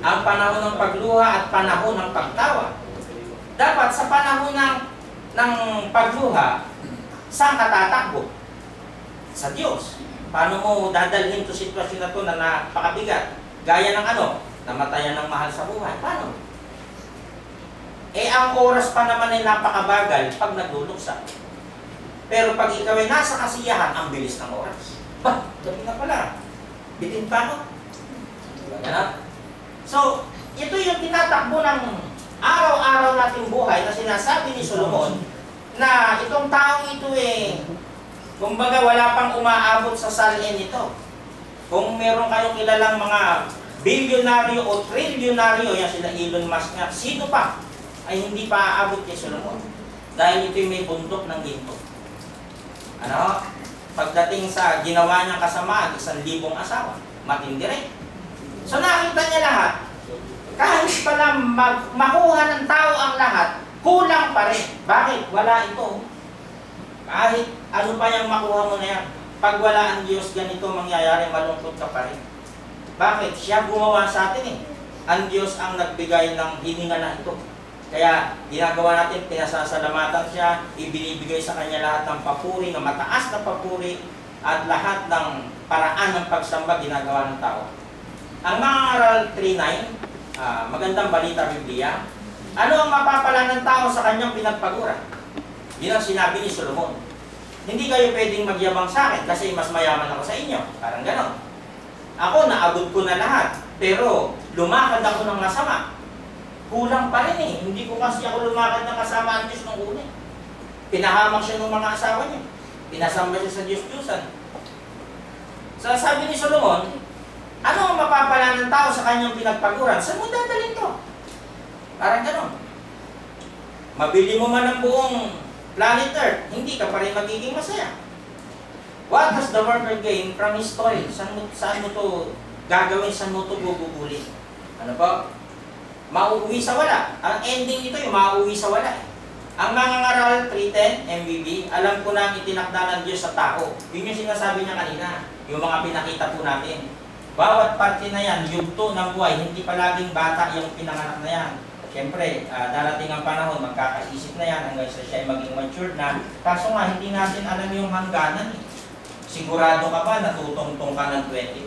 ang panahon ng pagluha at panahon ng pagtawa. Dapat sa panahon ng pagluha, saan ka tatakbo? Sa Diyos. Paano mo dadalhin to sitwasyon na to na napakabigat? Gaya ng namatayan ng mahal sa buhay. Paano? Ang oras pa naman ay napakabagal pag nagluluksa. Pero pag ikaw ay nasa kasiyahan, ang bilis ng oras. Gabi na pala. Bitin pa ako. So, ito yung tinatakbo ng araw-araw nating buhay na sinasabi ni Solomon na itong taong ito kumbaga wala pang umaabot sa salin nito. Kung meron kayong kilalang mga bilyonaryo o trilyonaryo, yan sila Elon Musk nga, sino pa ay hindi pa aabot kay Solomon? Dahil ito may bundok ng ginto. Pagdating sa ginawa niyang kasamaan, 1,000 asawa, matindi rin. So nakita niya lahat, kahit pala makuha ng tao ang lahat, kulang pa rin. Bakit? Wala ito. Kahit ano pa yung makuha mo na yan, pag wala ang Diyos, ganito mangyayari, malungkot ka pa rin. Bakit? Siya gumawa sa atin Ang Diyos ang nagbigay ng hininga na ito. Kaya ginagawa natin, pinasasalamatan siya, ibinibigay sa kanya lahat ng papuri, na mataas na papuri, at lahat ng paraan ng pagsamba ginagawa ng tao. Ang mga aral 3.9, magandang balita Biblia, ano ang mapapala ng tao sa kanyang pinagpagura? Yun ang sinabi ni Solomon. Hindi kayo pwedeng magyabang sa akin kasi mas mayaman ako sa inyo. Parang ganon. Ako, naabot ko na lahat, pero lumakad ako ng masama. Kulang pa rin Hindi ko kasi ako lumakad ng kasama ang Diyos nung una. Pinahamak siya ng mga asawa niya. Pinasamba siya sa Diyos-Diyosan. So, sabi ni Solomon, ano ang mapapala ng tao sa kanyang pinagpaguran? Saan mo dadalhin to? Parang ganon. Mabili mo man ang buong planet Earth, hindi ka pa rin magiging masaya. What does the worker gain from his toil? Saan mo to gagawin? Saan mo to bububuli? Ano po? Mauuwi sa wala. Ang ending nito yung mauuwi sa wala. Ang mga ngaral 310, MBB, alam ko na ang itinakda ng Diyos sa tao. Yun yung sinasabi niya kanina. Yung mga pinakita po natin. Bawat parte na yan, yugto ng buhay, hindi palaging bata yung pinanganak na yan. Siyempre, darating ang panahon, magkakaisip na yan hanggang sa siya ay maging matured na. Kaso nga, hindi natin alam yung hangganan Sigurado ka ba natutungtong ka ng 25?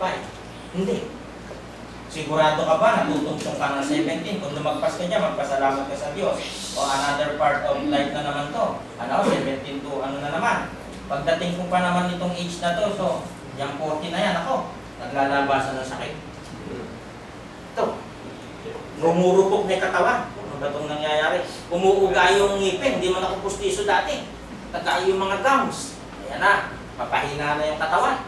Hindi. Sigurado ka ba natutungtong ka ng 17? Kung lumagpas ka niya, magpasalamat ka sa Diyos. O another part of life na naman to. 17 to na naman. Pagdating ko pa naman itong age na to, so, yung 40 na yan, naglalabasan ng sakit. Ito. Rumurupok na yung katawan. Ano ba itong nangyayari? Umuuga yung ngipin, hindi mo nakupustiso dati. Tagay yung mga gums. Ayan na. Papahina na yung katawan.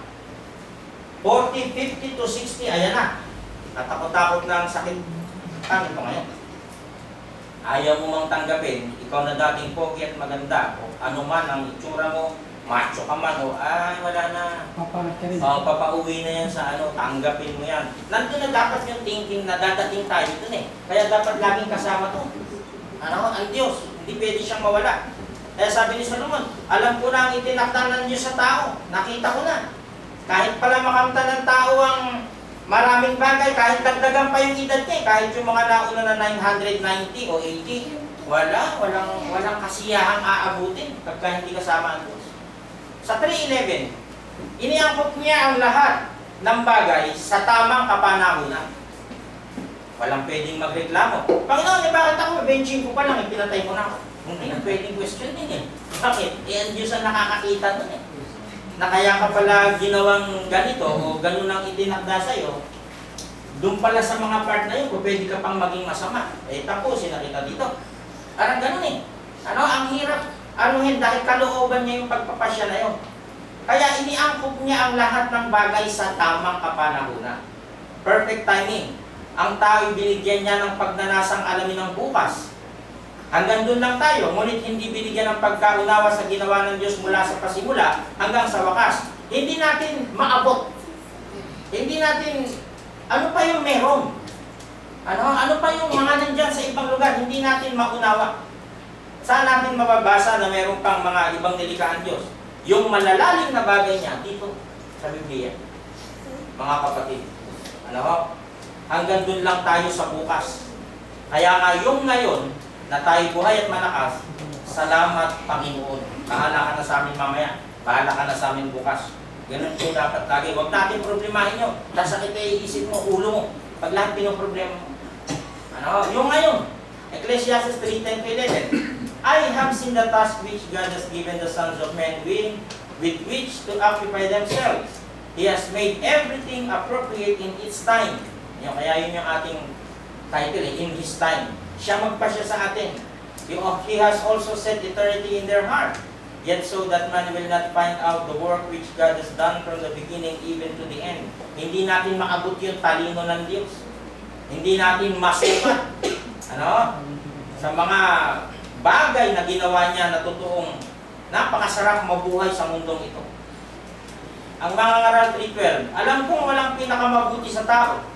40, 50 to 60, ayan na. Natakot-takot na ang sakit. Ano ito ngayon? Ayaw mo mang tanggapin, ikaw na dating pogi at maganda, o ano man ang itsura mo, macho ka man, wala na. Papauwi na yan sa tanggapin mo yan. Nandun na dapat yung thinking na dadating tayo dun Kaya dapat laging kasama to. Ang Diyos, hindi pwede siyang mawala. Kaya sabi ni Solomon, alam ko na ang itinakda ng Diyos sa tao. Nakita ko na. Kahit pala makamta ng tao ang maraming bagay, kahit dagdagan pa yung edad niya, kahit yung mga nauna na 990 o 80, walang kasiyahang aabutin pagka hindi kasama ang Diyos. Sa 3.11, iniangkop niya ang lahat ng bagay sa tamang kapanahunan. Walang pwedeng magreklamo. Panginoon, bakit ako? Benching ko pa lang, pinatay ko na ako. Hindi na pwedeng question din Bakit? Ang Diyos ang nakakakita nun na kaya ka pala ginawang ganito o ganun ang itinakda sa'yo, doon pala sa mga part na yun, kung pwede ka pang maging masama. Tapusin na kita dito. Parang ganun ang hirap. Dahil kalooban niya yung pagpapasya na yun. Kaya iniangkop niya ang lahat ng bagay sa tamang kapanahunan. Perfect timing. Ang tao binigyan niya ng pagnanasang alamin ng bukas. Hanggang doon lang tayo, ngunit hindi binigyan ng pagkaunawa sa ginawa ng Diyos mula sa pasimula hanggang sa wakas. Hindi natin maabot. Hindi natin, ano pa yung meron? Ano pa yung mga nandyan sa ibang lugar, hindi natin maunawa. Saan natin mababasa na meron pang mga ibang nilikhaan Diyos? Yung malalalim na bagay niya dito sa Biblia. Mga kapatid. hanggang dun lang tayo sa bukas. Kaya nga yung ngayon, na tayo buhay at malakas, salamat Panginoon. Bahala ka na sa amin mamaya. Bahala ka na sa amin bukas. Ganun po dapat lagi. Huwag natin problemahin nyo. Sasakit ay isip mo, ulo mo. Pag lahat pinoproblema mo. Ano? Yung ngayon, Ecclesiastes 3:10-11. I have seen the task which God has given the sons of men with which to occupy themselves. He has made everything appropriate in its time. Kaya yun yung ating title, in His time. Siya magpasya sa atin. He has also set eternity in their heart. Yet so that man will not find out the work which God has done from the beginning even to the end. Hindi natin maabot yung talino ng Diyos. Hindi natin masukat. Ano? Sa mga bagay na ginawa niya na totoong napakasarap mabuhay sa mundong ito. Ang mga ngaral 3:12, alam kong walang pinakamabuti sa tao,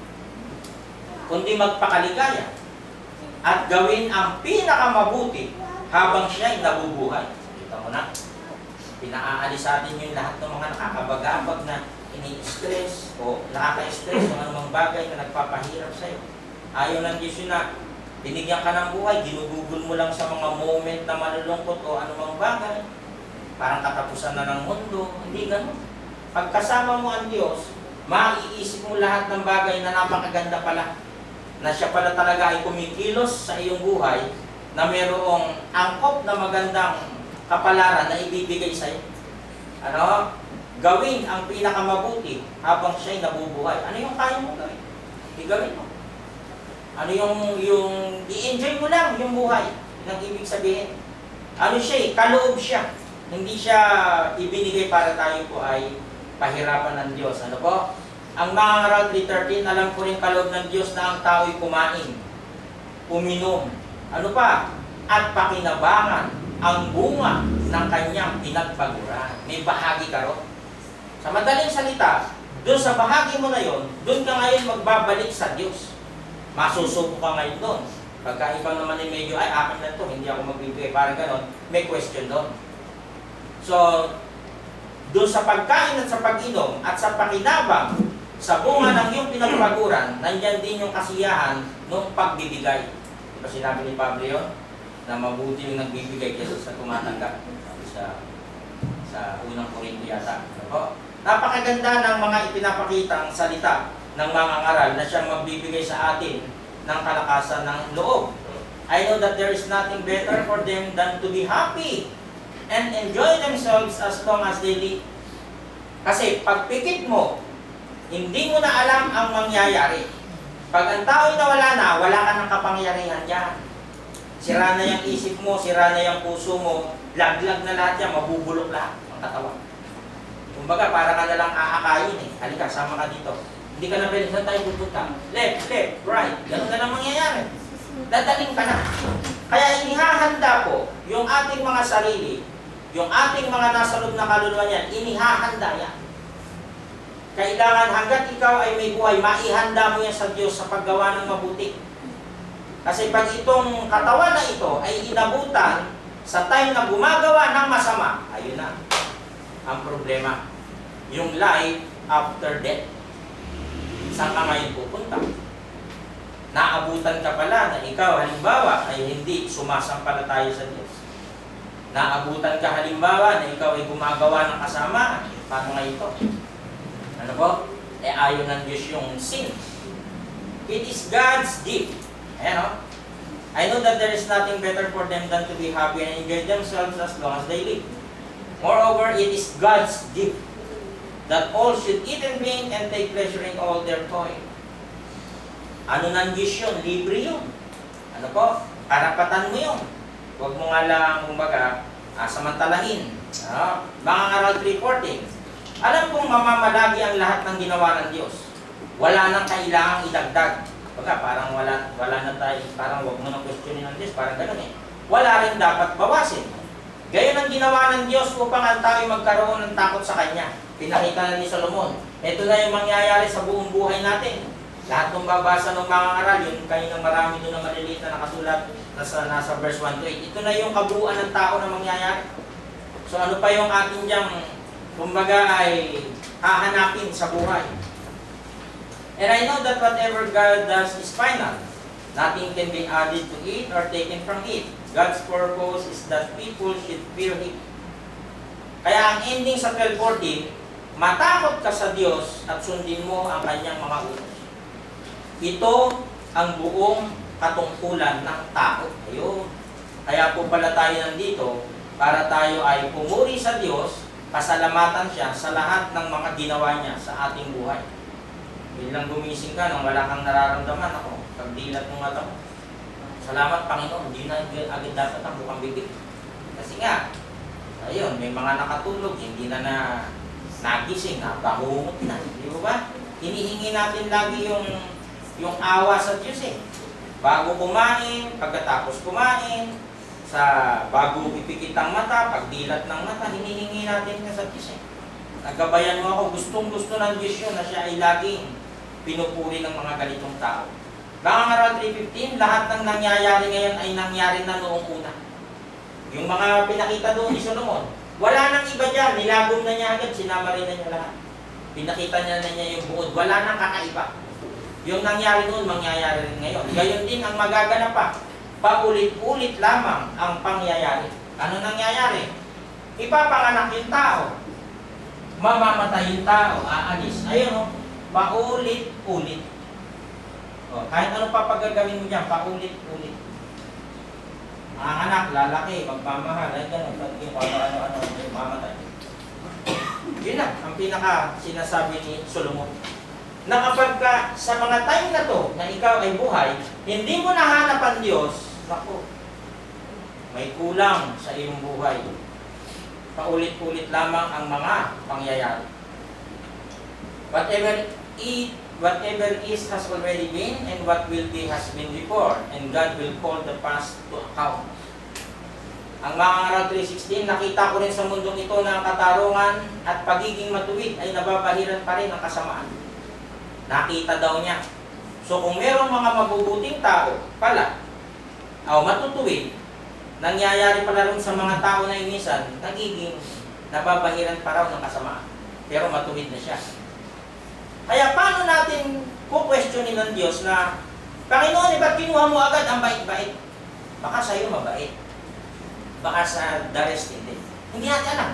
kundi magpakaligaya at gawin ang pinakamabuti habang siya'y nabubuhay. Kita mo na, pinaaalis sa atin yung lahat ng mga nakakabagabag na ini-stress o nakaka-stress o anumang bagay na nagpapahirap sa'yo. Ayaw ng Diyos yun na binigyan ka ng buhay, ginugugol mo lang sa mga moment na malulungkot o anumang bagay. Parang katapusan na ng mundo. Hindi ganun. Pagkasama mo ang Diyos, maiisip mo lahat ng bagay na napakaganda pala. Na siya pala talaga ay kumikilos sa iyong buhay na mayroong angkop na magandang kapalaran na ibibigay sa iyo. Ano? Gawin ang pinakamabuti habang siya'y nabubuhay. Ano yung kaya mo gawin? Igawin mo. Ano yung i-enjoy mo lang yung buhay. Yun ang ibig sabihin. Ano siya kaloob siya. Hindi siya ibinigay para tayo po ay pahirapan ng Diyos. Ano po? Ang mga ngaral 3:13, alam ko rin kaloob ng Diyos na ang tao'y kumain, uminom, ano pa? At pakinabangan ang bunga ng kanyang pinagpaguran. May bahagi ka ron. Sa madaling salita, doon sa bahagi mo na yon, doon ka ngayon magbabalik sa Diyos. Masusuko ka ngayon doon. Pagka ibang naman ay medyo, ay akin na to, hindi ako magbibigay, parang ganon, may question doon. So, doon sa pagkain at sa pag-inom at sa pakinabang sa bunga ng iyong pinagpaguran, nandyan din yung kasiyahan ng pagbibigay. Diba sinabi ni Pablo yun? Na mabuti yung nagbibigay kaysa sa tumatanggap. Sa unang Korinto yata. So, napakaganda ng mga ipinapakitang salita ng mga ngaral na siyang magbibigay sa atin ng kalakasan ng loob. I know that there is nothing better for them than to be happy and enjoy themselves as long as they live. Kasi pag pikit mo, hindi mo na alam ang mangyayari. Pag ang tao'y nawala na, wala ka ng kapangyarihan dyan. Sira na yung isip mo, sira na yung puso mo, laglag na lahat yan, mabubulok lahat ang katawan. Kumbaga, para ka na lang aakayin eh. Halika, sama ka dito. Hindi ka na pwede, saan tayo pupunta? Left, right. Ganun na lang mangyayari. Dadaling ka na. Kaya inihahanda po yung ating mga sarili, yung ating mga nasa loob na kaluluwa niyan, inihahanda yan. Kailangan hanggat ikaw ay may buhay, maihanda mo yan sa Diyos sa paggawa ng mabuti. Kasi pag itong katawan na ito ay inabutan sa time na gumagawa ng masama, ayun na ang problema. Yung life after death. Saan ka ngayon pupunta? Naabutan ka pala na ikaw halimbawa ay hindi sumasampalataya sa Diyos. Naabutan ka halimbawa na ikaw ay gumagawa ng kasama. Paano nga ito? Ano po? Ayaw ng Diyos yung sin. It is God's gift. Ayan o. I know that there is nothing better for them than to be happy and enjoy themselves as long as they live. Moreover, it is God's gift that all should eat and drink and take pleasure in all their toil. Ano ng Diyos yun? Libre yun. Ano po? Karapatan mo yun. Huwag mo nga lang, kumbaga, samantalahin. Mga ngaral 3:14. Alam kong mamamalagi ang lahat ng ginawa ng Diyos. Wala nang kailangang idagdag. Baga, parang wala na tayo, parang wag mo nang questionin ng Diyos, parang gano'n eh. Wala rin dapat bawasin. Gayon ang ginawa ng Diyos upang ang tao magkaroon ng takot sa Kanya. Pinakita na ni Solomon. Ito na yung mangyayari sa buong buhay natin. Lahat ng babasa ng mga ngaral, yun kayo ng marami doon na maliliit na nakasulat nasa verse 1 to 8. Ito na yung kabuuan ng tao na mangyayari. So ano pa yung atin diyang kumbaga ay hahanapin sa buhay. And I know that whatever God does is final. Nothing can be added to it or taken from it. God's purpose is that people should fear Him. Kaya ang ending sa 12:14, matakot ka sa Diyos at sundin mo ang Kanyang mga utos. Ito ang buong katungkulan ng tao. Ayun. Kaya po pala tayo nandito para tayo ay pumuri sa Diyos, pasalamatan siya sa lahat ng mga ginawa niya sa ating buhay. Bilang gumising ka nang wala kang nararamdaman, ako, pagdilat ng mata mo. Salamat Panginoon, hindi na agad dapat ang bukang bibig. Kasi nga, ayun, may mga nakatulog, hindi na nagising, nabangungot na. Di ba? Hinihingi natin lagi yung awa sa Diyos eh. Bago kumain, pagkatapos kumain, bago ipikit ang mata, pagdilat ng mata, hinihingi natin sa Diyos eh. Nagabayan mo ako, gustong-gusto ng Diyos yun na siya ay laging pinupuri ng mga ganitong tao. Baka 3:15, lahat ng nangyayari ngayon ay nangyari na noong una. Yung mga pinakita doon ni Solomon, wala nang iba dyan, nilagom na niya agad, sinama rin na niya lahat. Pinakita niya na niya yung buod, wala nang kakaiba. Yung nangyari noon, mangyayari rin ngayon. Gayon din ang magaganap pa. Paulit-ulit lamang ang pangyayari. Ano nangyayari? Ipapanganak yung tao. Mamamatay yung tao, aalis. Ayun o, paulit-ulit. O, kahit ano pa pagagawin mo dyan, paulit-ulit. Ang anak, lalaki, magmamahal, ay gano'n, ano-ano, mamatay. Yun lang, ang pinaka sinasabi ni Solomon. Na kapag sa mga time na to, na ikaw ay buhay, hindi mo nahanap ang Diyos, naku, may kulang sa iyong buhay. Paulit-ulit lamang ang mga pangyayari. Whatever is has already been, and what will be has been before, and God will call the past to account. Ang mga araw 3:16, nakita ko rin sa mundong ito na ang katarungan at pagiging matuwid ay nababahiran pa rin ng kasamaan. Nakita daw niya. So kung merong mga mabubuting tao pala, o matutuwid, nangyayari pala rin sa mga tao na minsan, nagiging nababahiran pa raw ng kasamaan. Pero matuwid na siya. Kaya paano natin questionin ng Diyos na, Panginoon, ba't kinuha mo agad ang bait-bait? Baka sa'yo mabait. Baka sa the rest hindi. Hindi natin alam.